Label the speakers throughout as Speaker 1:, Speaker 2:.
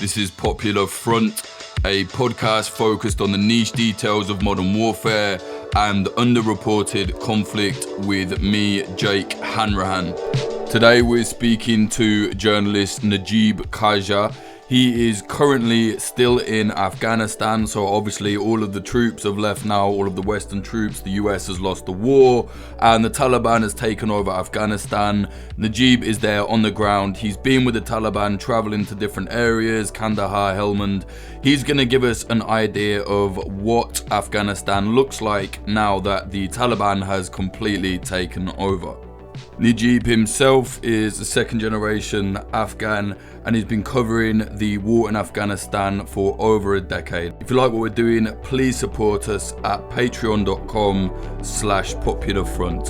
Speaker 1: This is Popular Front, a podcast focused on the niche details of modern warfare and underreported conflict with me, Jake Hanrahan. Today we're speaking to journalist Nagieb Khaja. He is currently still in Afghanistan, so obviously all of the troops have left now, all of the Western troops. The US has lost the war and the Taliban has taken over Afghanistan. Nagieb is there on the ground. He's been with the Taliban, traveling to different areas, Kandahar, Helmand. He's going to give us an idea of what Afghanistan looks like now that the Taliban has completely taken over. Nagieb himself is a second generation Afghan and he's been covering the war in Afghanistan for over a decade. If you like what we're doing, please support us at patreon.com/popularfront.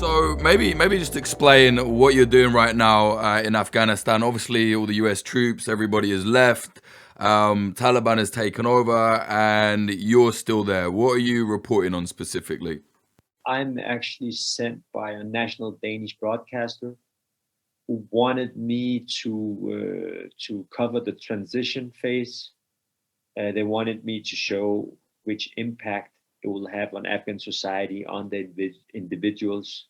Speaker 1: So maybe just explain what you're doing right now in Afghanistan. Obviously all the US troops, everybody has left. Taliban has taken over and you're still there. What are you reporting on specifically?
Speaker 2: I'm actually sent by a national Danish broadcaster who wanted me to cover the transition phase. They wanted me to show which impact it will have on Afghan society, on the individuals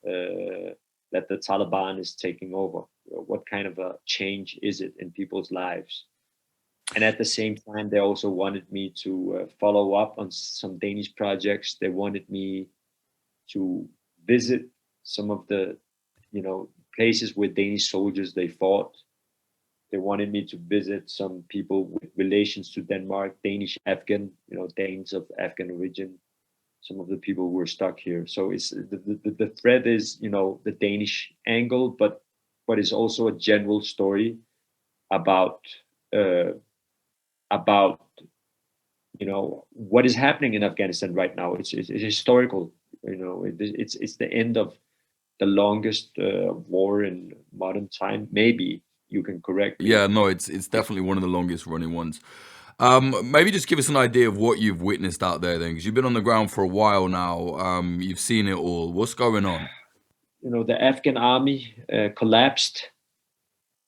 Speaker 2: that the Taliban is taking over. What kind of a change is it in people's lives? And at the same time, they also wanted me to follow up on some Danish projects. They wanted me to visit some of the, places where Danish soldiers they fought. They wanted me to visit some people with relations to Denmark, Danish Afghan, Danes of Afghan origin. Some of the people who were stuck here. So it's the thread is, the Danish angle, but it's also a general story about what is happening in Afghanistan right now. It's historical. It's the end of the longest war in modern time. Maybe you can correct me.
Speaker 1: Yeah, no, it's definitely one of the longest running ones. Maybe just give us an idea of what you've witnessed out there then, because you've been on the ground for a while now. You've seen it all. What's going on?
Speaker 2: The Afghan army collapsed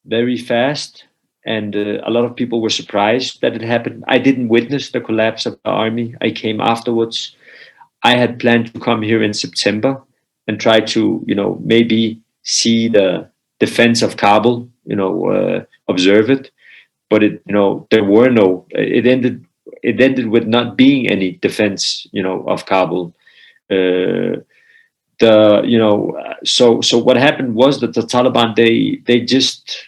Speaker 2: very fast. And a lot of people were surprised that it happened. I didn't witness the collapse of the army. I came afterwards. I had planned to come here in September and try to, maybe see the defense of Kabul, observe it. But there were no. It ended with not being any defense, of Kabul. So what happened was that the Taliban they just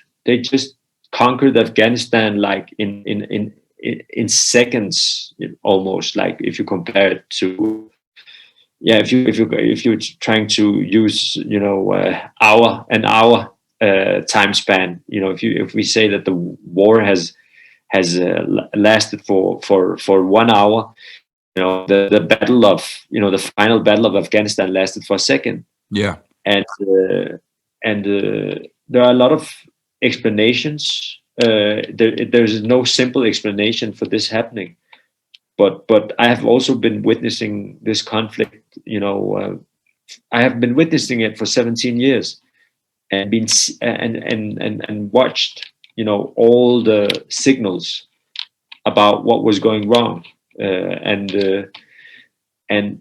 Speaker 2: conquered Afghanistan like in seconds, almost. Like if you compare it to, if you're trying to use an hour time span, if we say that the war has lasted for 1 hour, the battle of the final battle of Afghanistan lasted for a second.
Speaker 1: Yeah,
Speaker 2: and there are a lot of explanations. There's no simple explanation for this happening, but I have also been witnessing this conflict. I have been witnessing it for 17 years, and been and watched all the signals about what was going wrong, and in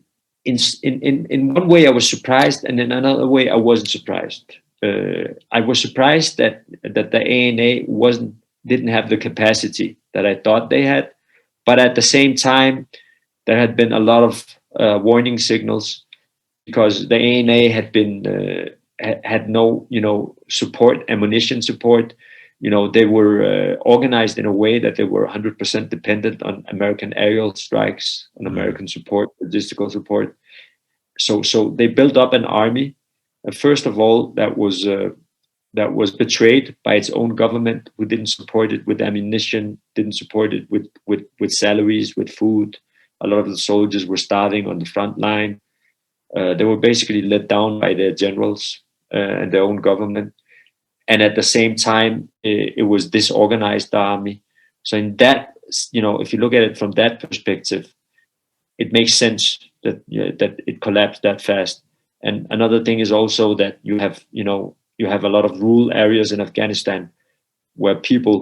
Speaker 2: one way I was surprised, and in another way I wasn't surprised. I was surprised that the ANA didn't have the capacity that I thought they had, but at the same time, there had been a lot of warning signals, because the ANA had no support, ammunition support. They were organized in a way that they were 100% dependent on American aerial strikes, on American support, logistical support. So they built up an army. First of all, that was betrayed by its own government, who didn't support it with ammunition, didn't support it with salaries, with food. A lot of the soldiers were starving on the front line. They were basically let down by their generals and their own government. And at the same time, it was disorganized army. So in that, if you look at it from that perspective, it makes sense that it collapsed that fast. And another thing is also that you you have a lot of rural areas in Afghanistan where people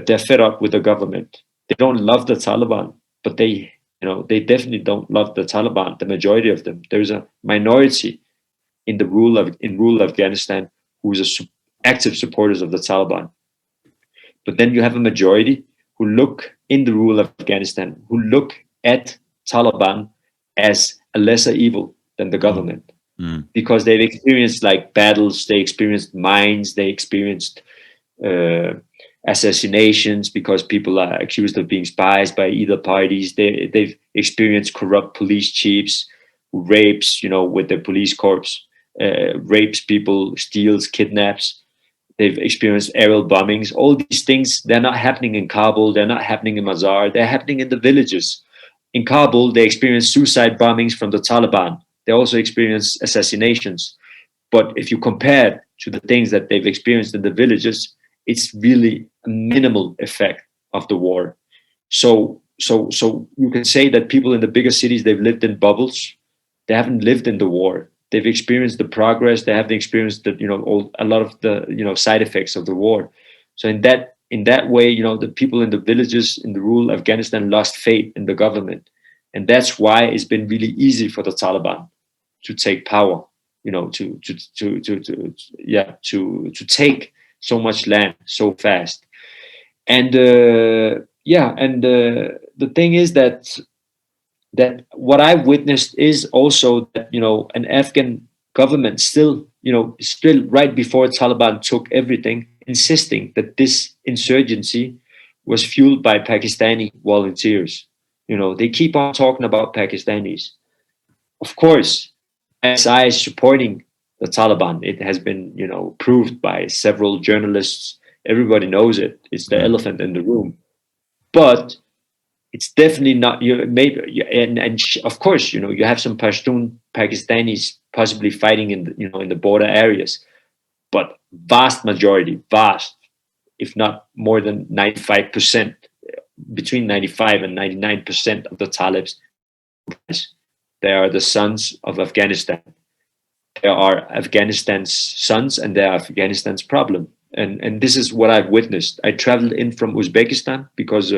Speaker 2: they're fed up with the government. They don't love the Taliban, but they definitely don't love the Taliban. The majority of them. There's a minority in rural Afghanistan who's active supporters of the Taliban. But then you have a majority who look in the rural Afghanistan, who look at Taliban as a lesser evil than the government, because they've experienced like battles, they experienced mines, they experienced assassinations because people are accused of being spies by either parties. They've experienced corrupt police chiefs who rapes, with the police corps, rapes people, steals, kidnaps. They've experienced aerial bombings. All these things, they're not happening in Kabul. They're not happening in Mazar. They're happening in the villages. In Kabul, they experienced suicide bombings from the Taliban. They also experienced assassinations. But if you compare to the things that they've experienced in the villages, it's really a minimal effect of the war. So you can say that people in the bigger cities, they've lived in bubbles. They haven't lived in the war. They've experienced the progress. They haven't experienced a lot of the side effects of the war. So in that way, the people in the villages in the rural Afghanistan lost faith in the government, and that's why it's been really easy for the Taliban to take power. To take so much land so fast. And the thing is that what I've witnessed is also that an Afghan government still right before Taliban took everything, insisting that this insurgency was fueled by Pakistani volunteers. They keep on talking about Pakistanis. Of course, ISI is supporting the Taliban. It has been proved by several journalists. Everybody knows it. It's the elephant in the room. But it's definitely not. Of course, you have some Pashtun Pakistanis possibly fighting in the border areas, but vast majority, if not more than 95%, between 95 and 99% of the Talibs, they are the sons of Afghanistan. They are Afghanistan's sons, and they are Afghanistan's problem. And this is what I've witnessed. I traveled in from Uzbekistan because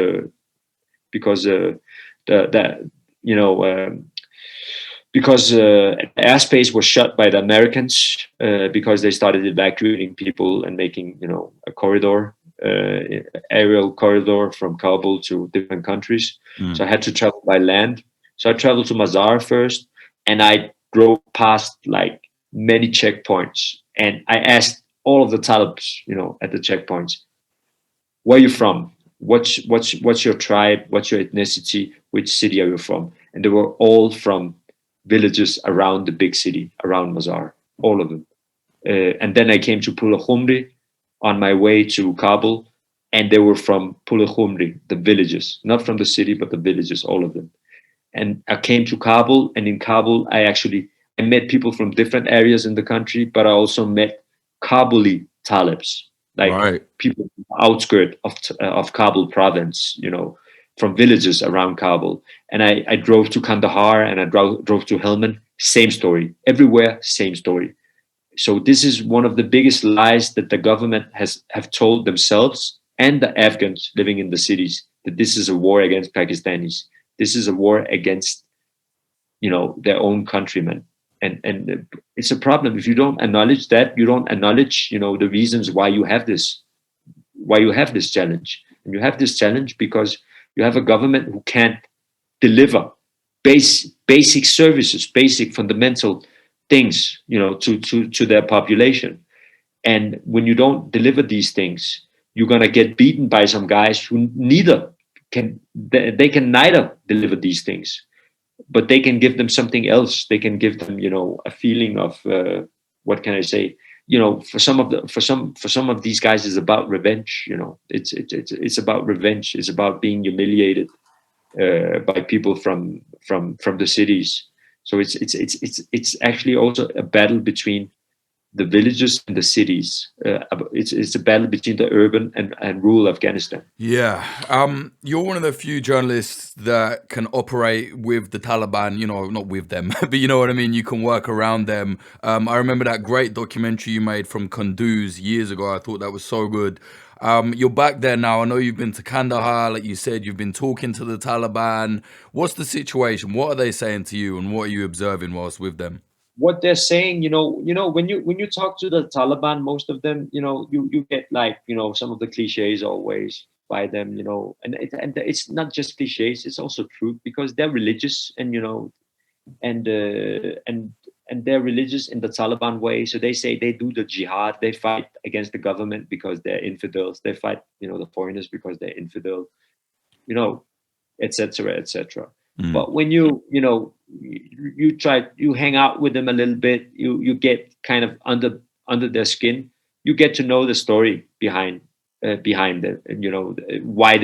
Speaker 2: airspace was shut by the Americans because they started evacuating people and making a corridor, aerial corridor from Kabul to different countries. So I had to travel by land. So I traveled to Mazar first, and I drove past like many checkpoints, and I asked all of the Talibs, at the checkpoints, where are you from? What's your tribe? What's your ethnicity? Which city are you from? And they were all from villages around the big city, around Mazar, all of them. And then I came to Pula Khumri on my way to Kabul, and they were from Pula Khumri, the villages, not from the city, but the villages, all of them. And I came to Kabul, and in Kabul, I met people from different areas in the country, but I also met Kabuli Talibs, like people outskirts of Kabul province, from villages around Kabul. And I drove to Kandahar, and I drove to Helmand. Same story. Everywhere, same story. So this is one of the biggest lies that the government have told themselves and the Afghans living in the cities, that this is a war against Pakistanis. This is a war against, their own countrymen. And it's a problem. If you don't acknowledge that, you don't acknowledge, the reasons why you have this challenge. And you have this challenge because you have a government who can't deliver basic services, basic fundamental things, to their population. And when you don't deliver these things, you're gonna get beaten by some guys who can neither deliver these things, but they can give them something else. They can give them, a feeling of what can I say? For some of these guys, it's about revenge. It's about revenge. It's about being humiliated by people from the cities. So it's actually also a battle between the villages and the cities. It's a battle between the urban and rural Afghanistan.
Speaker 1: Yeah. You're one of the few journalists that can operate with the Taliban, you know, not with them, but you know what I mean? You can work around them. I remember that great documentary you made from Kunduz years ago. I thought that was so good. You're back there now. I know you've been to Kandahar, like you said, you've been talking to the Taliban. What's the situation? What are they saying to you, and what are you observing whilst with them?
Speaker 2: What they're saying, when you talk to the Taliban, most of them, you get like, some of the cliches always by them, and it's not just cliches, it's also truth, because they're religious, and and and they're religious in the Taliban way. So they say they do the jihad, they fight against the government because they're infidels, they fight, the foreigners because they're infidel, you know, etc., etc.
Speaker 1: Mm.
Speaker 2: But when you hang out with them a little bit, you get kind of under their skin. You get to know the story behind it, and why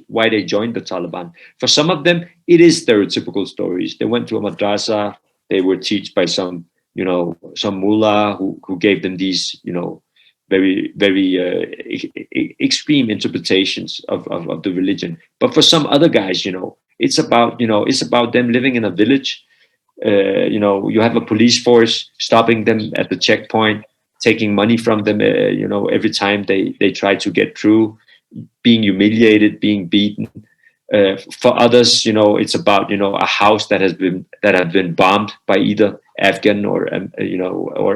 Speaker 2: why they joined the Taliban. For some of them, it is stereotypical stories. They went to a madrasa. They were taught by some mullah who gave them these very very extreme interpretations of the religion. But for some other guys, it's about them living in a village. You have a police force stopping them at the checkpoint, taking money from them. Every time they try to get through, being humiliated, being beaten. For others, it's about a house that has been bombed by either Afghan or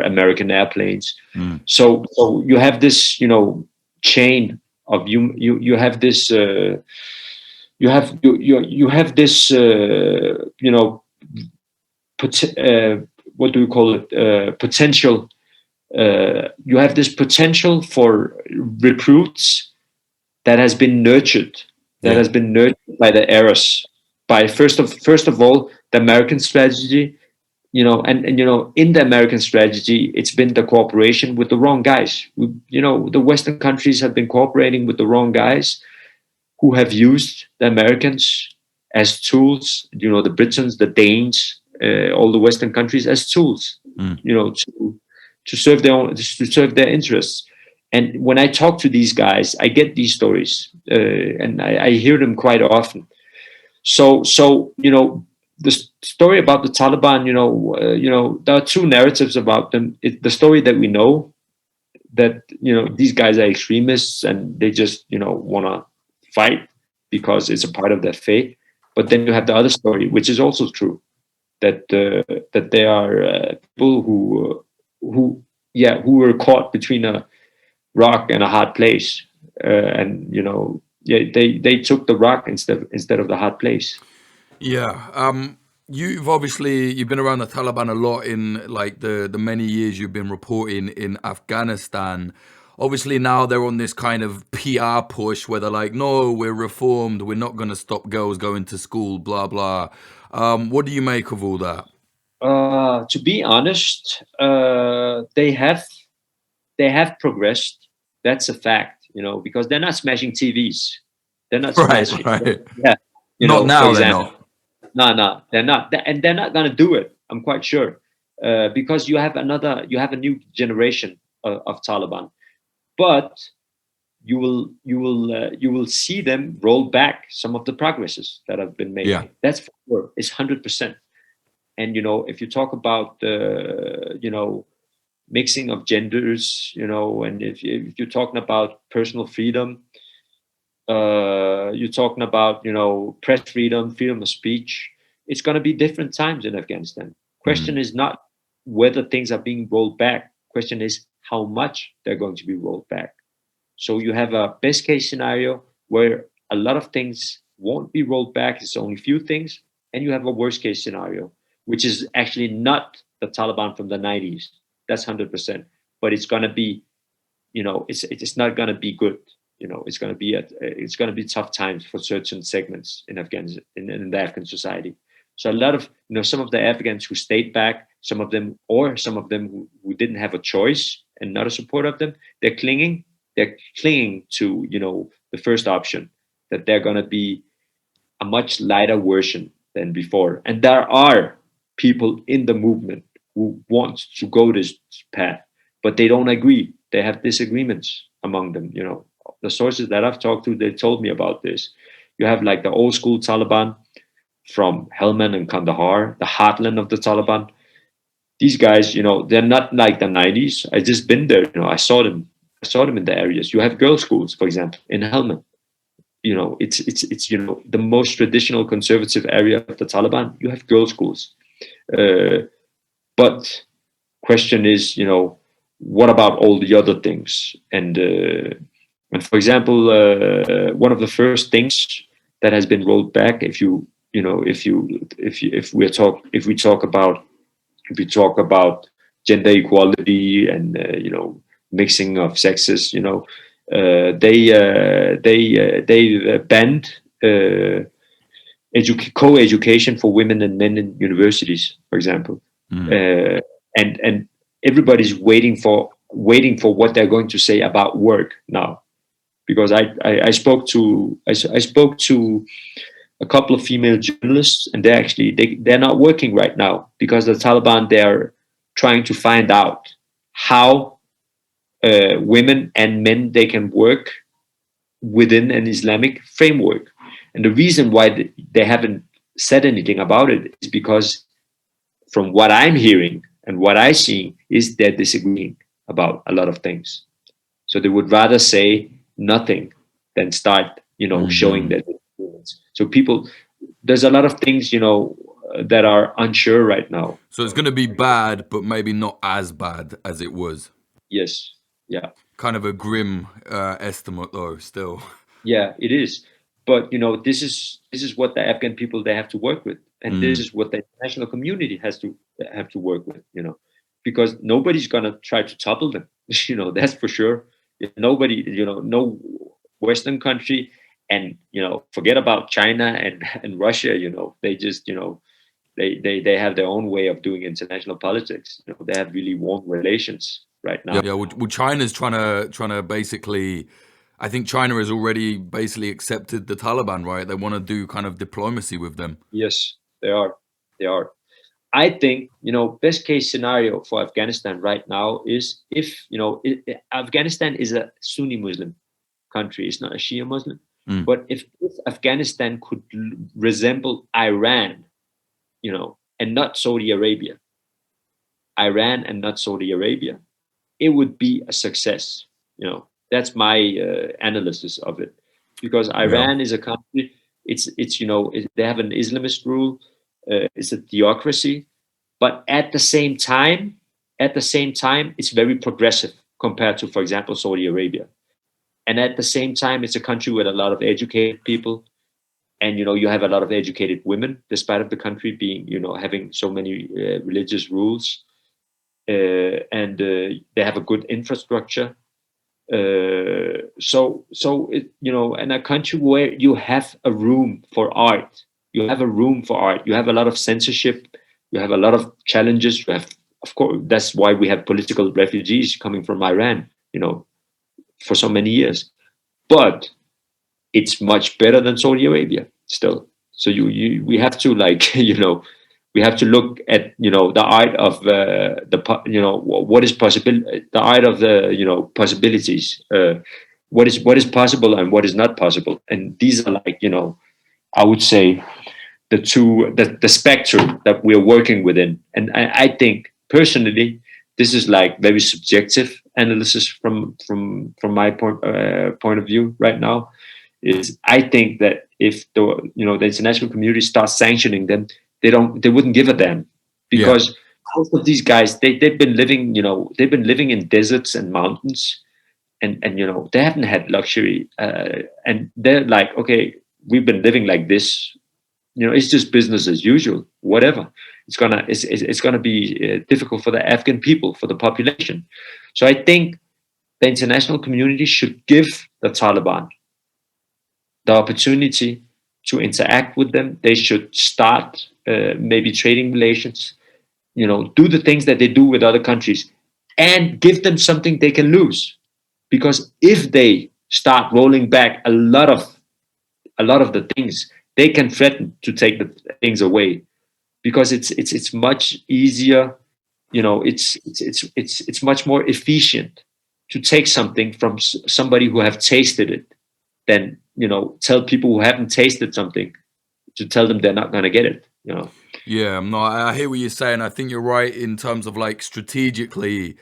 Speaker 2: American airplanes.
Speaker 1: Mm.
Speaker 2: So you have this chain of you have this you have this what do we call it, potential. You have this potential for recruits that has been nurtured, by the eras, by first of all the American strategy, and in the American strategy, it's been the cooperation with the wrong guys. The Western countries have been cooperating with the wrong guys, who have used the Americans as tools. The Britons, the Danes, all the Western countries as tools.
Speaker 1: Mm.
Speaker 2: To serve their interests. And when I talk to these guys, I get these stories, and I hear them quite often. So the story about the Taliban, there are two narratives about them. The story that we know, that these guys are extremists and they just want to fight because it's a part of their faith. But then you have the other story, which is also true, that they are people who were caught between a rock and a hard place, and they took the rock instead of the hard place.
Speaker 1: Yeah. You've been around the Taliban a lot in like the many years you've been reporting in Afghanistan. Obviously now they're on this kind of PR push where they're like, no, we're reformed, we're not going to stop girls going to school, blah blah. What do you make of all that?
Speaker 2: To be honest, they have progressed. That's a fact, because they're not smashing TVs. They're not smashing.
Speaker 1: Right.
Speaker 2: Yeah.
Speaker 1: Not now, they're not.
Speaker 2: No, they're not, and they're not going to do it. I'm quite sure, because you have a new generation of Taliban, but you will see them roll back some of the progresses that have been made.
Speaker 1: Yeah.
Speaker 2: That's for sure. It's 100%. And if you talk about mixing of genders, and if you're talking about personal freedom, you're talking about press freedom, freedom of speech, it's going to be different times in Afghanistan. Question is not whether things are being rolled back. Question is how much they're going to be rolled back. So you have a best case scenario where a lot of things won't be rolled back. It's only few things. And you have a worst case scenario, which is actually not the Taliban from the 90s. That's 100%. But it's going to be, it's not going to be good. It's going to be tough times for certain segments in Afghanistan, in the Afghan society. So a lot of, some of the Afghans who stayed back, some of them who didn't have a choice and not a support of them, they're clinging to, the first option, that they're going to be a much lighter version than before. And there are people in the movement who want to go this path. but they don't agree. They have disagreements among them. You know, the sources that I've talked to, they told me about this. You have like the old school Taliban from Helmand and Kandahar, the heartland of the Taliban. These guys, you know, they're not like the 90s. I just been there. You know, I saw them. I saw them in the areas. You have girls' schools, for example, in Helmand. You know, it's you know, the most traditional conservative area of the Taliban. You have girls' schools, but question is, you know, what about all the other things? And for example, one of the first things that has been rolled back, if we talk about gender equality and you know, mixing of sexes, you know, they banned co-education for women and men in universities, for example. And everybody's waiting for what they're going to say about work now, because I spoke to a couple of female journalists, and they're not working right now because the Taliban, they're trying to find out how women and men, they can work within an Islamic framework. And the reason why they haven't said anything about it is because, from what I'm hearing and what I see, is they're disagreeing about a lot of things. So they would rather say nothing than start, you know, showing their disagreements. So there's a lot of things, you know, that are unsure right now.
Speaker 1: So it's going to be bad, but maybe not as bad as it was.
Speaker 2: Yes. Yeah.
Speaker 1: Kind of a grim estimate, though. Still.
Speaker 2: Yeah, it is. But you know, this is what the Afghan people, they have to work with, and this is what the international community has to work with. You know, because nobody's gonna try to topple them. You know, that's for sure. Nobody, you know, no Western country, and you know, forget about China and Russia. You know, they just, you know, they have their own way of doing international politics. You know, they have really warm relations right now.
Speaker 1: Yeah. Well, China's trying to basically. I think China has already basically accepted the Taliban, right? They want to do kind of diplomacy with them.
Speaker 2: Yes, they are. They are. I think, you know, best case scenario for Afghanistan right now is if, you know, Afghanistan is a Sunni Muslim country. It's not a Shia Muslim. But if Afghanistan could resemble Iran, you know, and not Saudi Arabia, Iran and not Saudi Arabia, it would be a success, you know. That's my analysis of it, because Iran is a country. It's you know, they have an Islamist rule. It's a theocracy, but at the same time, it's very progressive compared to, for example, Saudi Arabia. And at the same time, it's a country with a lot of educated people, and you know, you have a lot of educated women, despite of the country being, you know, having so many religious rules, and they have a good infrastructure. So it, you know, in a country where you have a room for art, you have a lot of censorship, you have a lot of challenges. You have, of course, that's why we have political refugees coming from Iran, you know, for so many years. But it's much better than Saudi Arabia still. So we have to, like, you know, we have to look at, you know, the art of you know, what is possible, the art of the, you know, possibilities, what is possible and what is not possible. And these are, like, you know, I would say the spectrum that we're working within. And I think personally, this is like very subjective analysis from my point of view right now. Is I think that if the international community starts sanctioning them, they wouldn't give a damn, because most of these guys, they've been living in deserts and mountains, and you know, they haven't had luxury, and they're like, okay, we've been living like this, you know, it's just business as usual, whatever. It's gonna be difficult for the Afghan people, for the population. So I think the international community should give the Taliban the opportunity to interact with them. They should start maybe trading relations, you know, do the things that they do with other countries, and give them something they can lose. Because if they start rolling back a lot of the things, they can threaten to take the things away, because it's much easier you know, it's much more efficient to take something from somebody who have tasted it than, you know, tell people who haven't tasted something to tell them they're not going to get it, you know.
Speaker 1: Yeah, no, I hear what you're saying. I think you're right in terms of like strategically,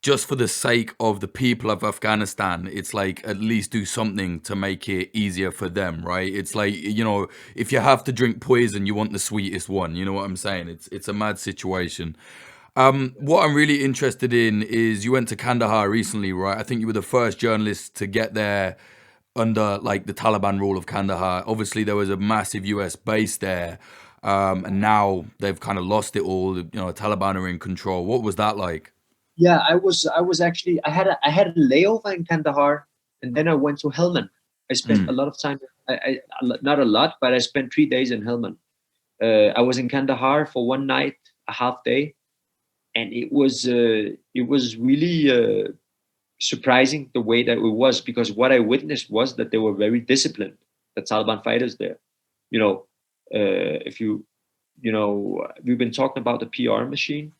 Speaker 1: just for the sake of the people of Afghanistan, it's like at least do something to make it easier for them, right? It's like, you know, if you have to drink poison, you want the sweetest one. You know what I'm saying? It's a mad situation. What I'm really interested in is you went to Kandahar recently, right? I think you were the first journalist to get there under like the Taliban rule of Kandahar. Obviously, there was a massive US base there, and now they've kind of lost it all. You know, Taliban are in control. What was that like?
Speaker 2: Yeah, I was actually I had a layover in Kandahar, and then I went to Helmand. I spent a lot of time. Not a lot, but I spent 3 days in Helmand. I was in Kandahar for one night, a half day, and it was really surprising the way that it was, because what I witnessed was that they were very disciplined, the Taliban fighters there. You know, if you know, we've been talking about the PR machine,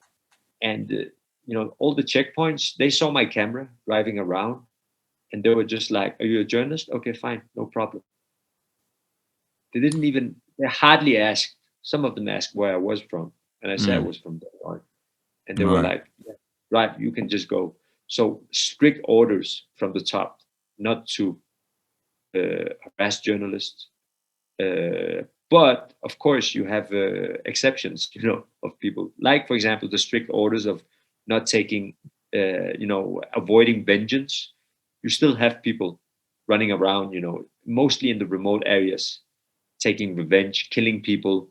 Speaker 2: and you know, all the checkpoints, they saw my camera driving around, and they were just like, "Are you a journalist? Okay, fine, no problem." They hardly asked. Some of them asked where I was from, and I said I
Speaker 1: Mm,
Speaker 2: was from Denmark, and they were
Speaker 1: right.
Speaker 2: like, "Yeah, right, you can just go." So strict orders from the top, not to harass journalists. But of course, you have exceptions, you know, of people. Like, for example, the strict orders of not taking, you know, avoiding vengeance. You still have people running around, you know, mostly in the remote areas, taking revenge, killing people,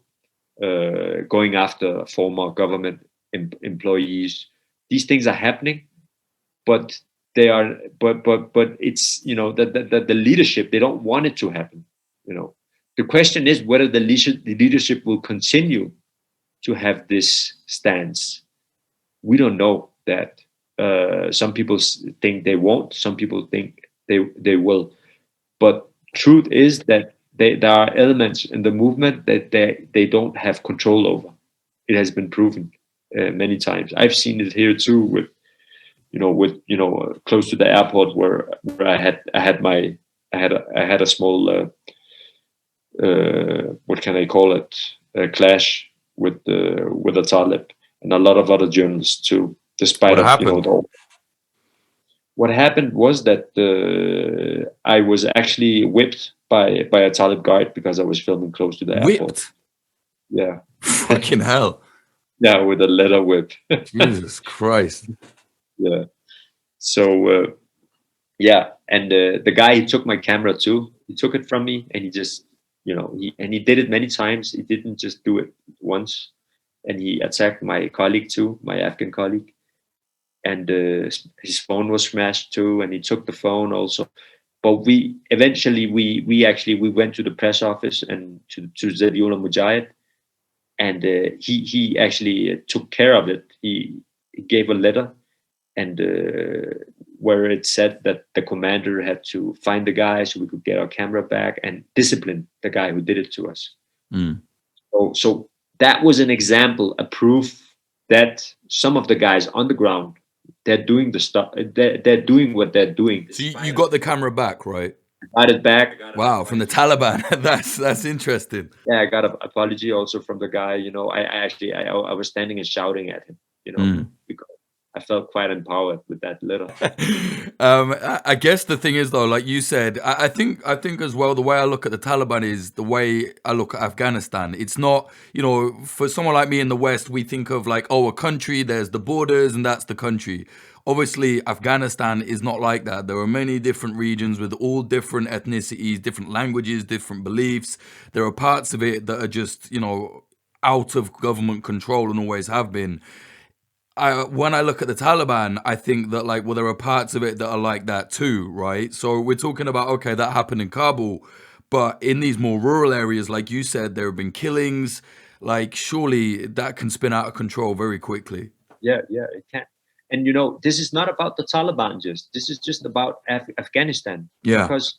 Speaker 2: going after former government employees. These things are happening, but but it's, you know, the leadership, they don't want it to happen, you know. The question is whether the leadership will continue to have this stance. We don't know that. Some people think they won't, some people think they will, but truth is that there are elements in the movement that they don't have control over. It has been proven many times. I've seen it here too, with, you know, close to the airport, where I had a small what can I call it, a clash with the Talib, and a lot of other journalists too. Despite
Speaker 1: What
Speaker 2: of, you know,
Speaker 1: happened?
Speaker 2: what happened was that I was actually whipped by a Talib guard because I was filming close to the airport.
Speaker 1: Whipped?
Speaker 2: Yeah,
Speaker 1: Fucking hell.
Speaker 2: yeah, with a leather whip.
Speaker 1: Jesus Christ.
Speaker 2: Yeah. So yeah, and the guy, he took my camera too. He took it from me, and he just, you know, he did it many times. He didn't just do it once, and he attacked my colleague too, my Afghan colleague, and his phone was smashed too, and he took the phone also. But we eventually we went to the press office and to Zabiullah Mujahid, and he actually took care of it. He gave a letter, and where it said that the commander had to find the guy so we could get our camera back and discipline the guy who did it to us.
Speaker 1: Mm.
Speaker 2: So that was an example, a proof that some of the guys on the ground, they're doing the stuff, they're doing what they're doing.
Speaker 1: So you got the camera back, right?
Speaker 2: Got it back.
Speaker 1: Wow, from the Taliban. That's interesting.
Speaker 2: Yeah, I got an apology also from the guy. You know, I was standing and shouting at him, you know,
Speaker 1: Mm.
Speaker 2: because I felt quite empowered with that letter.
Speaker 1: I guess the thing is though, like you said, I think as well, the way I look at the Taliban is the way I look at Afghanistan. It's not, you know, for someone like me in the West, we think of like, oh, a country, there's the borders and that's the country. Obviously, Afghanistan is not like that. There are many different regions with all different ethnicities, different languages, different beliefs. There are parts of it that are just, you know, out of government control and always have been. When I look at the Taliban, I think that like, well, there are parts of it that are like that too, right? So we're talking about, okay, that happened in Kabul, but in these more rural areas, like you said, there have been killings. Like, surely that can spin out of control very quickly.
Speaker 2: Yeah, yeah, it can. And you know, this is not about the Taliban. This is just about Afghanistan,
Speaker 1: Yeah.
Speaker 2: because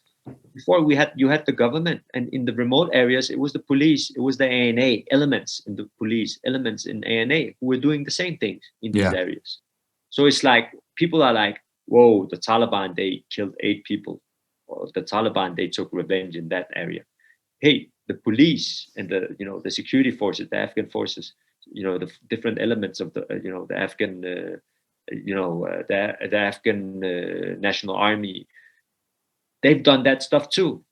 Speaker 2: Before you had the government, and in the remote areas it was the police, it was the ANA elements in the police, elements in ANA who were doing the same things in these
Speaker 1: Yeah.
Speaker 2: areas. So it's like people are like, whoa, the Taliban, they killed 8 people, or the Taliban, they took revenge in that area. Hey, the police and the the security forces, the Afghan forces, the different elements of the the Afghan the Afghan national army, they've done that stuff too.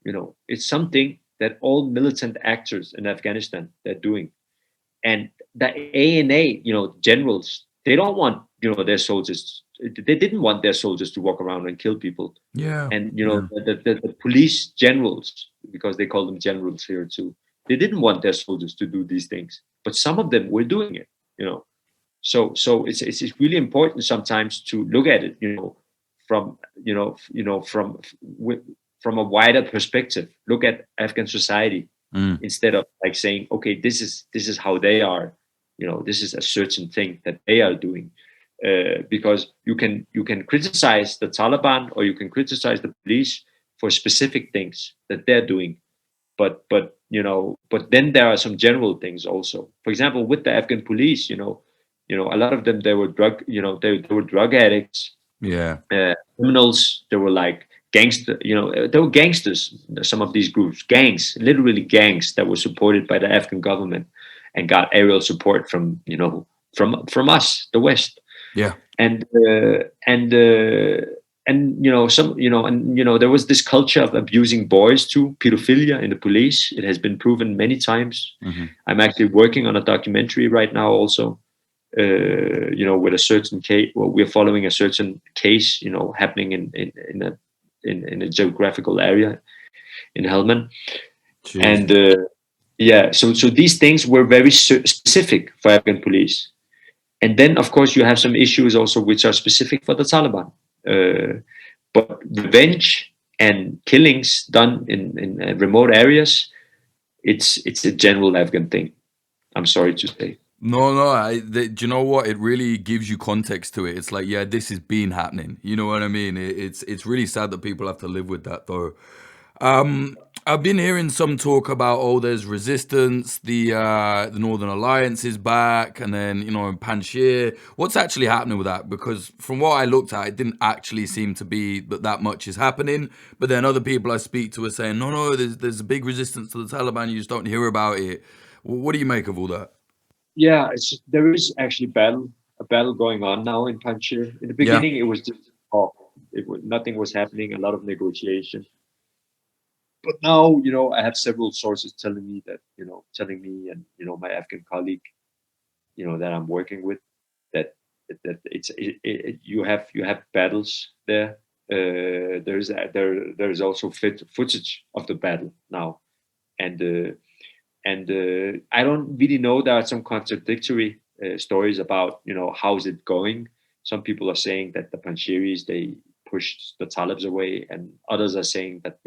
Speaker 2: It's something that all militant actors in Afghanistan they're doing. And the ANA, generals, they don't want their soldiers. They didn't want their soldiers to walk around and kill people.
Speaker 1: Yeah.
Speaker 2: And
Speaker 1: Yeah.
Speaker 2: the police generals, because they call them generals here too, they didn't want their soldiers to do these things. But some of them were doing it. So it's really important sometimes to look at it, from from a wider perspective. Look at Afghan society
Speaker 1: Mm.
Speaker 2: instead of like saying, okay, this is how they are. This is a certain thing that they are doing. Because you can criticize the Taliban or you can criticize the police for specific things that they're doing, but then there are some general things also. For example, with the Afghan police, a lot of them, they were they were drug addicts,
Speaker 1: Yeah.
Speaker 2: criminals. They were like gangster, they were gangsters. Some of these groups, gangs, literally gangs that were supported by the Afghan government and got aerial support from from us, the West.
Speaker 1: Yeah.
Speaker 2: And there was this culture of abusing boys too, pedophilia in the police. It has been proven many times.
Speaker 1: Mm-hmm.
Speaker 2: I'm actually working on a documentary right now also, with a certain case. Well, we're following a certain case, happening in a geographical area in Helmand.
Speaker 1: Jeez.
Speaker 2: And yeah, so these things were very specific for Afghan police. And then, of course, you have some issues also which are specific for the Taliban. But revenge and killings done in remote areas, it's a general Afghan thing. I'm sorry to say.
Speaker 1: No. Do you know what? It really gives you context to it. It's like, yeah, this has been happening. You know what I mean? It's really sad that people have to live with that, though. I've been hearing some talk about, oh, there's resistance, the Northern Alliance is back, and then in Panjshir. What's actually happening with that? Because from what I looked at, it didn't actually seem to be that much is happening. But then other people I speak to are saying, no, there's a big resistance to the Taliban. You just don't hear about it. What do you make of all that?
Speaker 2: Yeah, there is actually a battle going on now in Panjshir. In the
Speaker 1: Yeah.
Speaker 2: beginning, it was just talk. Nothing was happening. A lot of negotiation. But now, I have several sources telling me that, telling me and my Afghan colleague, that I'm working with, that you have battles there. There's also footage of the battle now, and I don't really know. There are some contradictory stories about how's it going. Some people are saying that the Panjshiris, they pushed the Talibs away, and others are saying that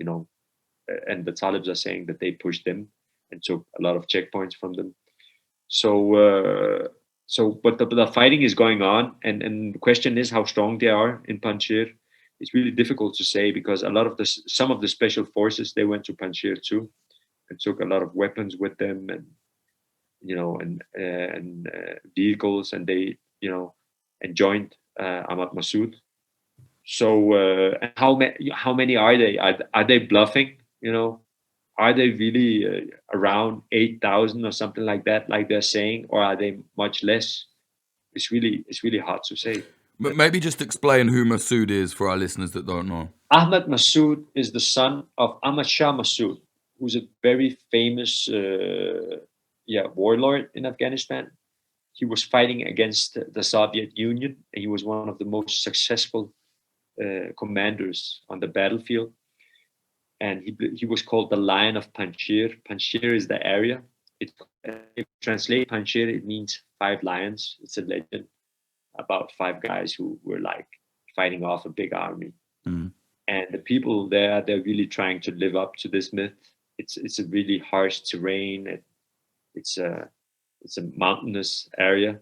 Speaker 2: and the Talibs are saying that they pushed them and took a lot of checkpoints from them. But the fighting is going on, and the question is how strong they are in Panjshir. It's really difficult to say because some of the special forces, they went to Panjshir too and took a lot of weapons with them, and vehicles, and they and joined Ahmad Massoud. So how many are they? Are they bluffing? Are they really around 8,000 or something like that, like they're saying, or are they much less? It's really hard to say.
Speaker 1: But maybe just explain who Massoud is for our listeners that don't know.
Speaker 2: Ahmad Massoud is the son of Ahmad Shah Massoud, who's a very famous warlord in Afghanistan. He was fighting against the Soviet Union, and he was one of the most successful commanders on the battlefield. And he was called the Lion of Panjshir. Panjshir is the area. If you translate Panjshir, it means 5 lions. It's a legend about 5 guys who were like fighting off a big army.
Speaker 1: Mm.
Speaker 2: And the people there, they're really trying to live up to this myth. It's a really harsh terrain. It's a mountainous area,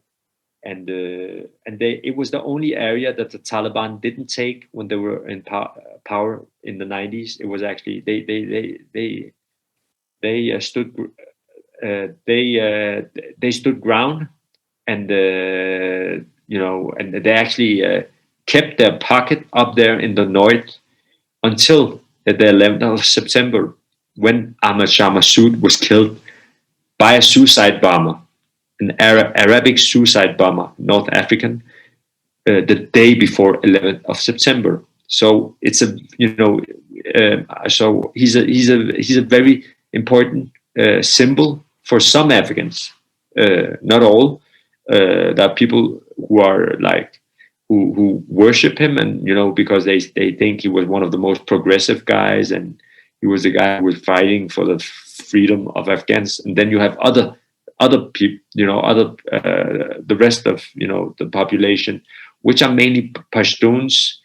Speaker 2: and it was the only area that the Taliban didn't take when they were in power in the 90s. It was actually they stood ground, and and they actually kept their pocket up there in the north until the 11th of September, when Ahmad Shah Massoud was killed by a suicide bomber, an Arabic suicide bomber, North African, the day before 11th of September. So it's so he's a very important symbol for some Africans, not all. There are people who are like who worship him, and because they think he was one of the most progressive guys, and he was the guy who was fighting for the freedom of Afghanistan. And then you have other people, the rest of the population, which are mainly Pashtuns.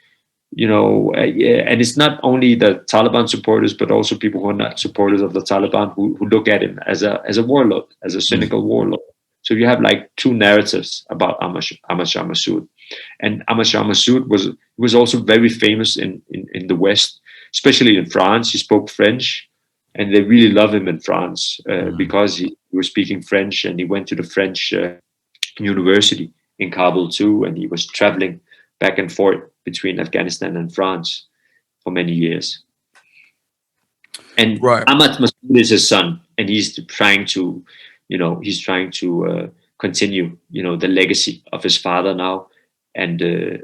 Speaker 2: And it's not only the Taliban supporters, but also people who are not supporters of the Taliban, who look at him as a warlord, as a cynical warlord. So you have like two narratives about Ahmad Shah Massoud. And Ahmad Shah Massoud was also very famous in the West, especially in France. He spoke French, and they really love him in France because he was speaking French, and he went to the French university in Kabul too, and he was traveling back and forth between Afghanistan and France for many years. And Ahmad Massoud is his son, and he's trying to continue the legacy of his father now, and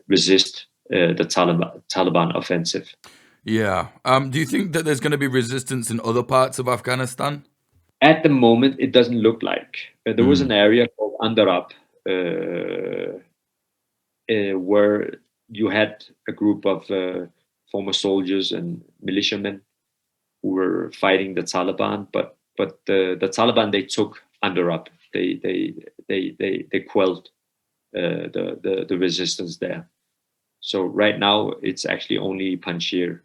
Speaker 2: resist the Taliban offensive.
Speaker 1: Yeah. Do you think that there's going to be resistance in other parts of Afghanistan?
Speaker 2: At the moment, it doesn't look like. There was an area called Andarab, where you had a group of former soldiers and militiamen who were fighting the Taliban, but the Taliban, they took Andarab. They quelled the resistance there. So right now it's actually only Panjshir.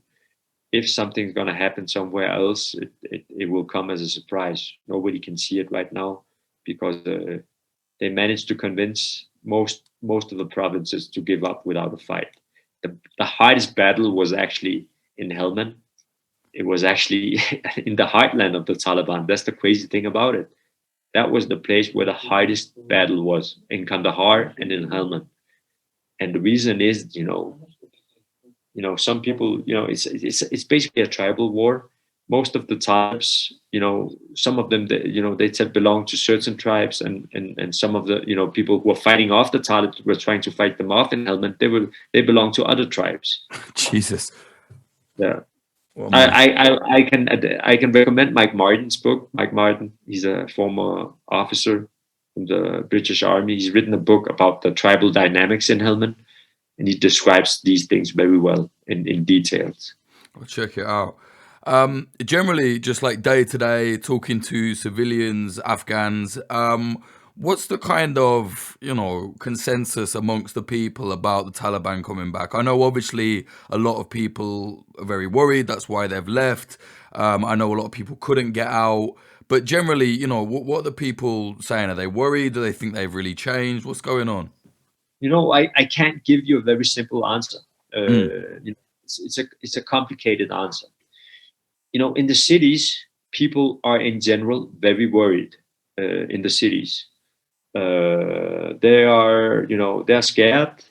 Speaker 2: If something's going to happen somewhere else, it will come as a surprise. Nobody can see it right now, because they managed to convince most of the provinces to give up without a fight. The hardest battle was actually in Helmand. It was actually in the heartland of the Taliban. That's the crazy thing about it. That was the place where the hardest battle was, in Kandahar and in Helmand. And the reason is, some people, it's basically a tribal war. Most of the tribes, some of them, they said belong to certain tribes, and some of the, people who were fighting off the Taliban, were trying to fight them off in Helmand. They belong to other tribes.
Speaker 1: Jesus.
Speaker 2: Yeah. Well, I can recommend Mike Martin's book. Mike Martin, he's a former officer from the British Army. He's written a book about the tribal dynamics in Helmand, and he describes these things very well in details.
Speaker 1: I'll check it out. Generally, just like day to day, talking to civilians, Afghans, what's the kind of, consensus amongst the people about the Taliban coming back? I know obviously a lot of people are very worried. That's why they've left. I know a lot of people couldn't get out. But generally, what are the people saying? Are they worried? Do they think they've really changed? What's going on?
Speaker 2: I can't give you a very simple answer. It's a complicated answer. In the cities, people are in general very worried. In the cities, they're scared,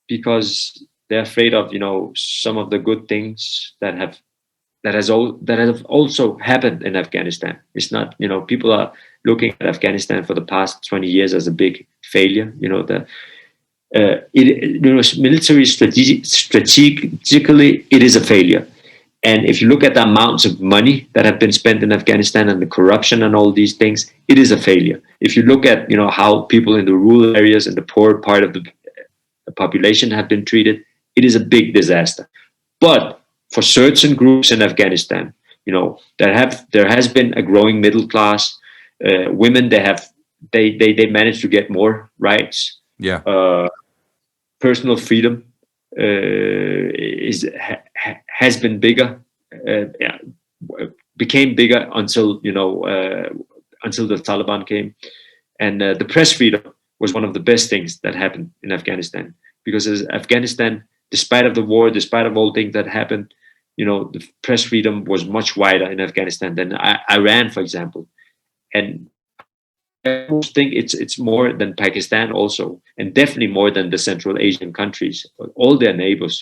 Speaker 2: because they're afraid of some of the good things that have also happened in Afghanistan. It's not, people are looking at Afghanistan for the past 20 years as a big failure. Military strategically, it is a failure. And if you look at the amounts of money that have been spent in Afghanistan, and the corruption and all these things, it is a failure. If you look at how people in the rural areas and the poor part of the population have been treated, it is a big disaster. But for certain groups in Afghanistan, there has been a growing middle class. Women, they managed to get more rights.
Speaker 1: Yeah.
Speaker 2: Personal freedom has been bigger, became bigger until the Taliban came, and the press freedom was one of the best things that happened in Afghanistan, because as Afghanistan despite of the war, despite of all things that happened, the press freedom was much wider in Afghanistan than Iran, for example. And I think it's more than Pakistan also, and definitely more than the Central Asian countries, all their neighbors.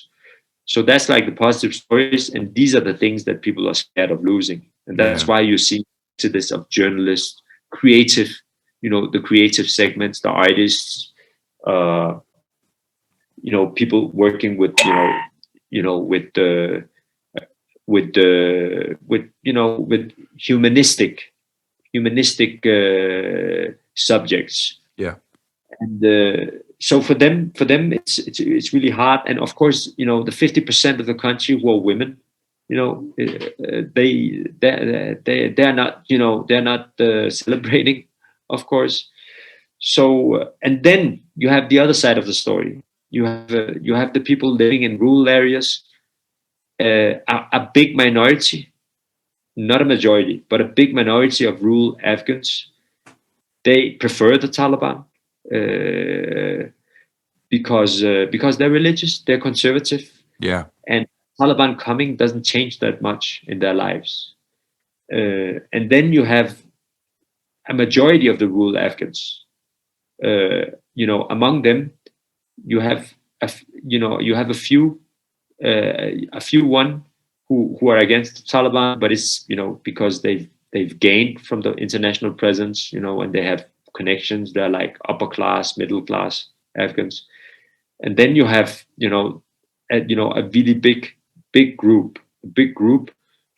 Speaker 2: So that's like the positive stories, and these are the things that people are scared of losing, and that's why you see this of journalists, creative, the creative segments, the artists, people working with, with humanistic subjects.
Speaker 1: Yeah.
Speaker 2: And so for them, it's really hard. And of course, the 50% of the country who are women, they're not, they're not celebrating, of course. So, and then you have the other side of the story. You have the people living in rural areas, a big minority, not a majority, but a big minority of rural Afghans. They prefer the Taliban because they're religious, they're conservative, and Taliban coming doesn't change that much in their lives. And then you have a majority of the rural Afghans. Among them, you have a few one who are against the Taliban, but it's because they've gained from the international presence, and they have connections. They're like upper class, middle class Afghans, and then you have a really big group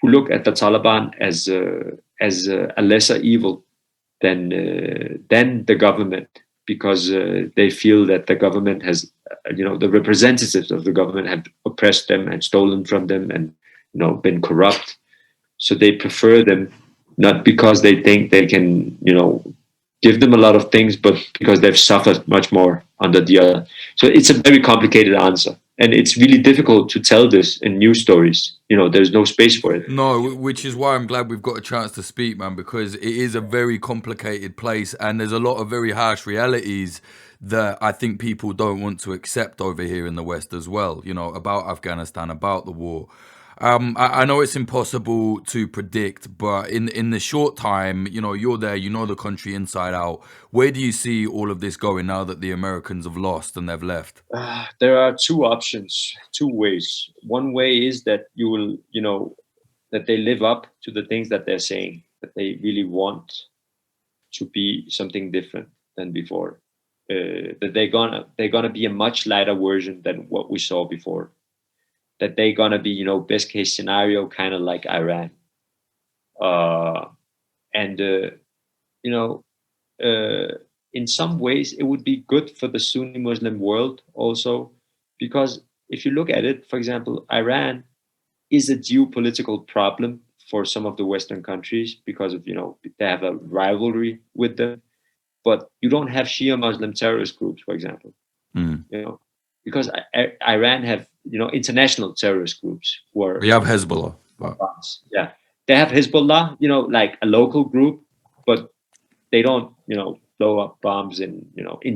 Speaker 2: who look at the Taliban as a lesser evil than the government, because they feel that the government has, the representatives of the government have oppressed them and stolen from them and been corrupt. So they prefer them, not because they think they can give them a lot of things, but because they've suffered much more under the other. So it's a very complicated answer, and it's really difficult to tell this in news stories. There's no space for it.
Speaker 1: No, which is why I'm glad we've got a chance to speak, man, because it is a very complicated place, and there's a lot of very harsh realities that I think people don't want to accept over here in the West as well, about Afghanistan, about the war. I know it's impossible to predict, but in the short time, you're there, the country inside out. Where do you see all of this going now that the Americans have lost and they've left?
Speaker 2: There are two options, two ways. One way is that you will, that they live up to the things that they're saying, that they really want to be something different than before. That they're gonna be a much lighter version than what we saw before. That they're gonna be, best case scenario, kind of like Iran. In some ways, it would be good for the Sunni Muslim world also, because if you look at it, for example, Iran is a geopolitical problem for some of the Western countries because of, they have a rivalry with them. But you don't have Shia Muslim terrorist groups, for example, because Iran have, international terrorist groups who are.
Speaker 1: We have Hezbollah.
Speaker 2: Wow. Yeah, they have Hezbollah, like a local group, but they don't, blow up bombs in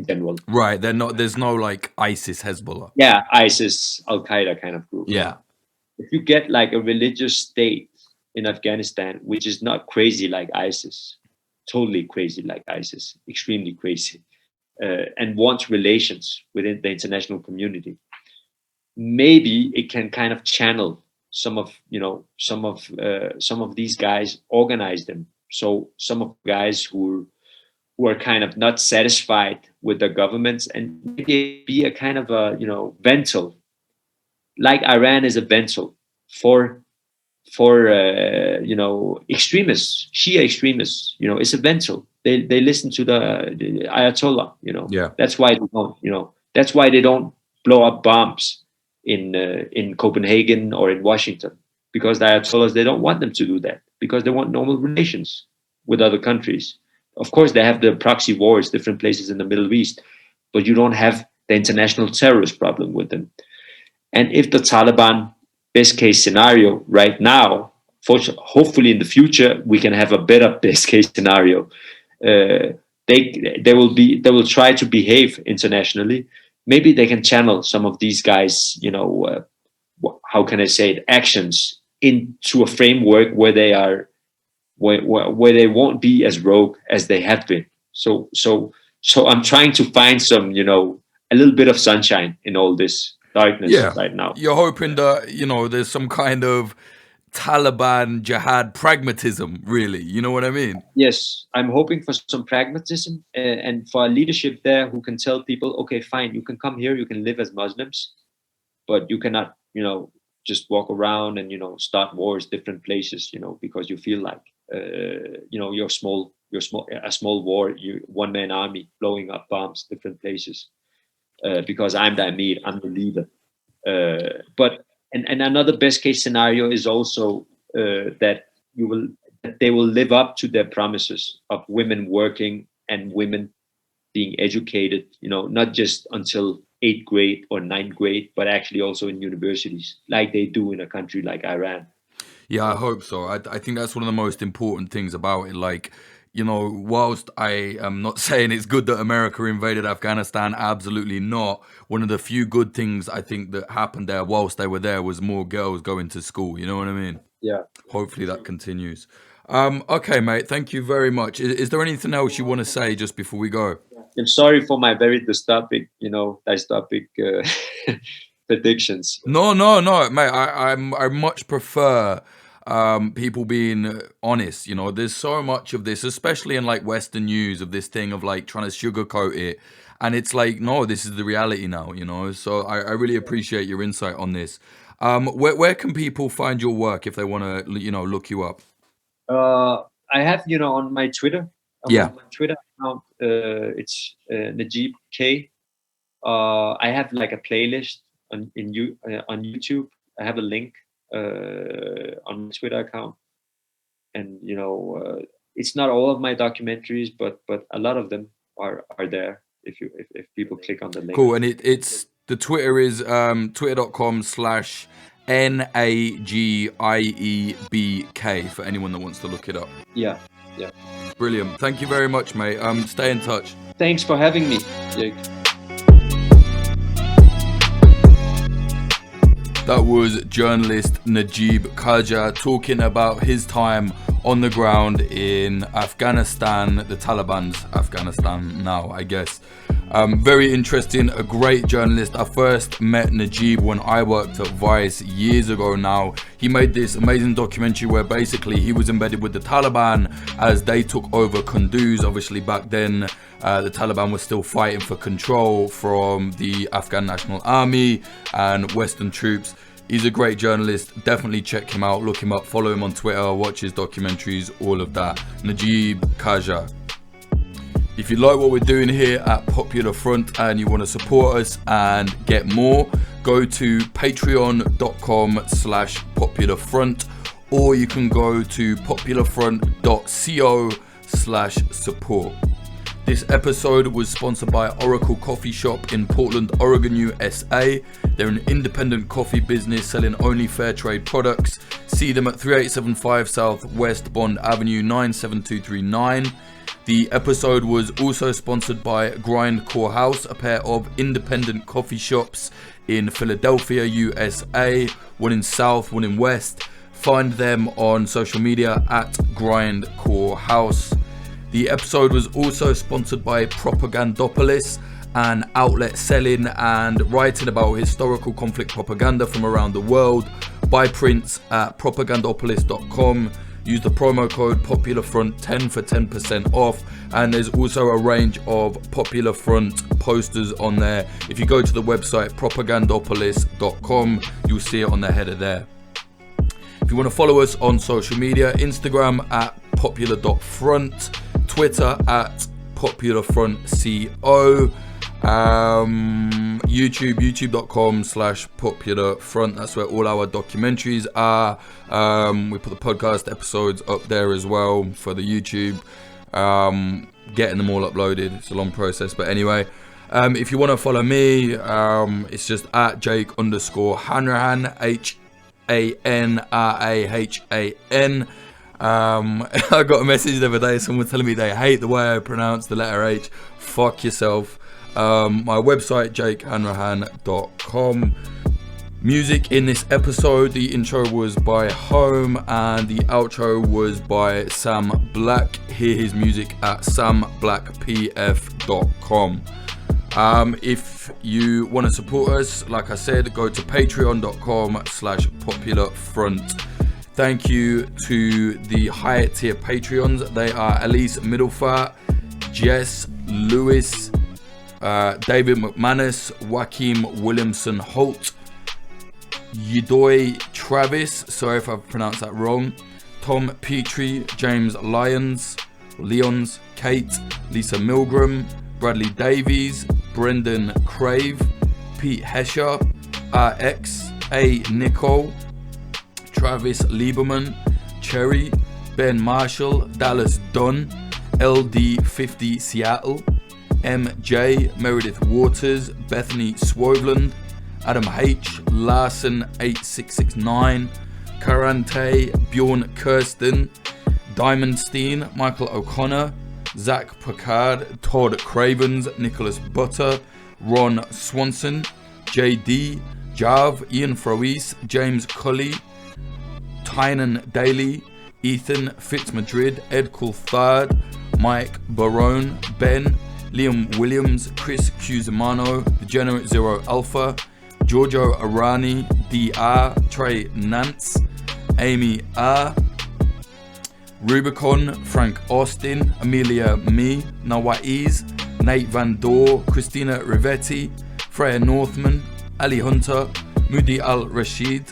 Speaker 2: general.
Speaker 1: Right. There's no like ISIS, Hezbollah.
Speaker 2: Yeah, ISIS, Al Qaeda kind of group.
Speaker 1: Yeah.
Speaker 2: If you get like a religious state in Afghanistan, which is not crazy like ISIS, totally crazy like ISIS, extremely crazy, and wants relations within the international community, maybe it can kind of channel some of these guys, organize them. So some of the guys who are kind of not satisfied with the governments, and maybe be a kind of a ventral, like Iran is a ventral for extremists, Shia extremists. It's a ventral. They listen to the Ayatollah.
Speaker 1: Yeah.
Speaker 2: That's why they don't. That's why they don't blow up bombs in Copenhagen or in Washington, because the Ayatollahs, they don't want them to do that, because they want normal relations with other countries. Of course, they have the proxy wars, different places in the Middle East, but you don't have the international terrorist problem with them. And if the Taliban, best case scenario right now, hopefully in the future, we can have a better best case scenario. They will try to behave internationally. maybe they can channel some of these guys, how can I say it, actions into a framework where they are, where they won't be as rogue as they have been. So I'm trying to find some, a little bit of sunshine in all this darkness right now.
Speaker 1: You're hoping that, there's some kind of Taliban jihad pragmatism, really. You know what I mean?
Speaker 2: Yes, I'm hoping for some pragmatism and for a leadership there who can tell people, okay, fine, you can come here, you can live as Muslims, but you cannot, just walk around and, start wars different places, because you feel like, you're a small war, one man army blowing up bombs different places, because I'm the Amir, I'm the leader. But another best case scenario is also that they will live up to their promises of women working and women being educated, not just until 8th grade or 9th grade, but actually also in universities, like they do in a country like Iran.
Speaker 1: Yeah, I hope so. I think that's one of the most important things about it. Like, whilst I am not saying it's good that America invaded Afghanistan, absolutely not. One of the few good things I think that happened there whilst they were there was more girls going to school. You know what I mean?
Speaker 2: Yeah.
Speaker 1: Hopefully that continues. Okay, mate. Thank you very much. Is there anything else you want to say just before we go?
Speaker 2: I'm sorry for my very dystopic predictions.
Speaker 1: No, mate. I much prefer people being honest. There's so much of this, especially in like Western news, of this thing of like trying to sugarcoat it, and it's like, no, this is the reality now. So I really appreciate your insight on this. Where can people find your work if they want to look you up?
Speaker 2: I have on my Twitter.
Speaker 1: Yeah.
Speaker 2: My Twitter account, it's Nagieb K. I have like a playlist on YouTube. I have a link on my Twitter account, and it's not all of my documentaries, but a lot of them are there if people click on the link.
Speaker 1: Cool. And it's the Twitter is twitter.com/NAGIEBK for anyone that wants to look it up.
Speaker 2: Yeah.
Speaker 1: Brilliant. Thank you very much, mate. Stay in touch.
Speaker 2: Thanks for having me, Jake.
Speaker 1: That was journalist Nagieb Khaja talking about his time on the ground in Afghanistan, the Taliban's Afghanistan now, I guess. Very interesting, a great journalist. I first met Nagieb when I worked at Vice years ago now. He made this amazing documentary where basically he was embedded with the Taliban as they took over Kunduz. Obviously back then the Taliban was still fighting for control from the Afghan National Army and Western troops. He's a great journalist. Definitely check him out, look him up, follow him on Twitter, watch his documentaries, all of that. Nagieb Khaja. If you like what we're doing here at Popular Front and you want to support us and get more, go to patreon.com/popularfront, or you can go to popularfront.co/support. This episode was sponsored by Oracle Coffee Shop in Portland, Oregon, USA. They're an independent coffee business selling only fair trade products. See them at 3875 South West Bond Avenue 97239. The episode was also sponsored by Grindcore House, a pair of independent coffee shops in Philadelphia, USA. One in South, one in West. Find them on social media at Grindcore House. The episode was also sponsored by Propagandopolis, an outlet selling and writing about historical conflict propaganda from around the world. Buy prints at propagandopolis.com. Use the promo code POPULARFRONT10 for 10% off, and there's also a range of Popular Front posters on there. If you go to the website propagandopolis.com, you'll see it on the header there. If you want to follow us on social media, Instagram at popular.front, Twitter at popularfrontco, youtube.com/popularfront. That's where all our documentaries are. We put the podcast episodes up there as well for the YouTube. Getting them all uploaded, it's a long process, but anyway, if you want to follow me, it's just at Jake_Hanrahan, HANRAHAN. I got a message the other day, someone telling me they hate the way I pronounce the letter H. Fuck yourself. my website, jakehanrahan.com. Music in this episode, the intro was by Home and the outro was by Sam Black. Hear his music at samblackpf.com. If you want to support us, like I said, go to patreon.com/popularfront. Thank you to the higher tier Patreons. They are Elise Middlefat, Jess Lewis, David McManus, Joachim Williamson Holt, Yidoy Travis, sorry if I've pronounced that wrong, Tom Petrie, James Lyons, Kate, Lisa Milgram, Bradley Davies, Brendan Crave, Pete Hesher, RX, A. Nicole, Travis Lieberman, Cherry, Ben Marshall, Dallas Dunn, LD50 Seattle, MJ, Meredith Waters, Bethany Swoveland, Adam H, Larson 8669, Karante, Bjorn Kirsten, Diamondstein, Michael O'Connor, Zach Picard, Todd Cravens, Nicholas Butter, Ron Swanson, JD, Jav, Ian Froese, James Cully, Tynan Daly, Ethan Fitzmadrid, Ed Coulthard, Mike Barone, Ben, Liam Williams, Chris Cusimano, Degenerate Zero Alpha, Giorgio Arani, DR, Trey Nance, Amy R, Rubicon, Frank Austin, Amelia Me, Nawaiz, Nate Van Dor, Christina Rivetti, Freya Northman, Ali Hunter, Moody Al Rashid,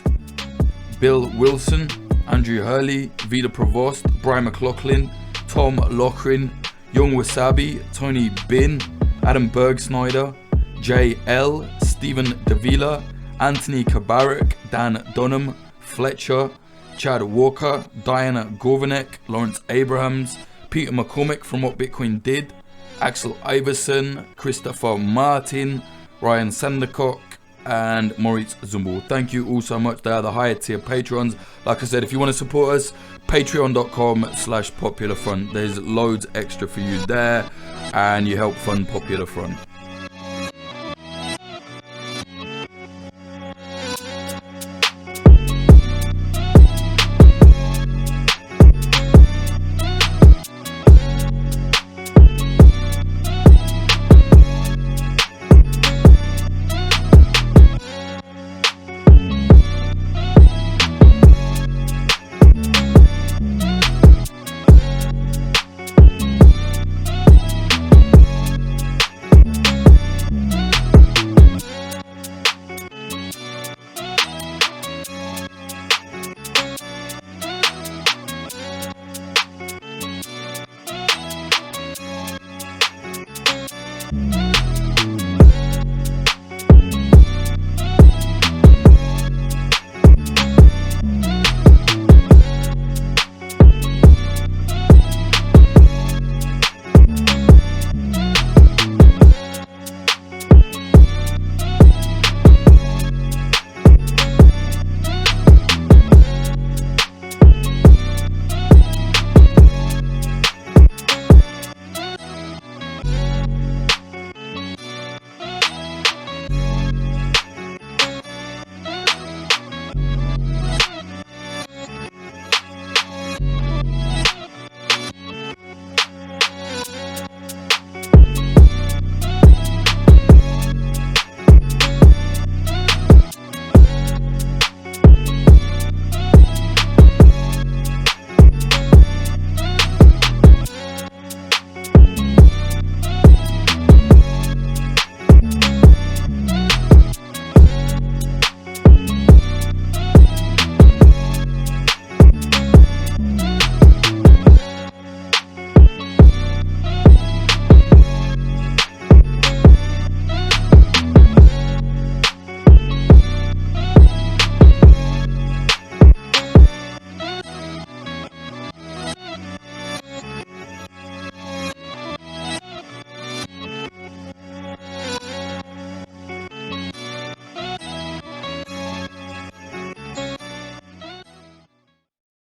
Speaker 1: Bill Wilson, Andrew Hurley, Vida Provost, Brian McLaughlin, Tom Lochrin, Young Wasabi, Tony Bin, Adam Bergsnyder, J.L., Stephen Davila, Anthony Kabarak, Dan Dunham, Fletcher, Chad Walker, Diana Gorvanek, Lawrence Abrahams, Peter McCormick from What Bitcoin Did, Axel Iverson, Christopher Martin, Ryan Sandercock, and Maurice Zumbul. Thank you all so much. They are the higher tier patrons. Like I said, if you want to support us, patreon.com/popularfront. There's loads extra for you there, and you help fund Popular Front.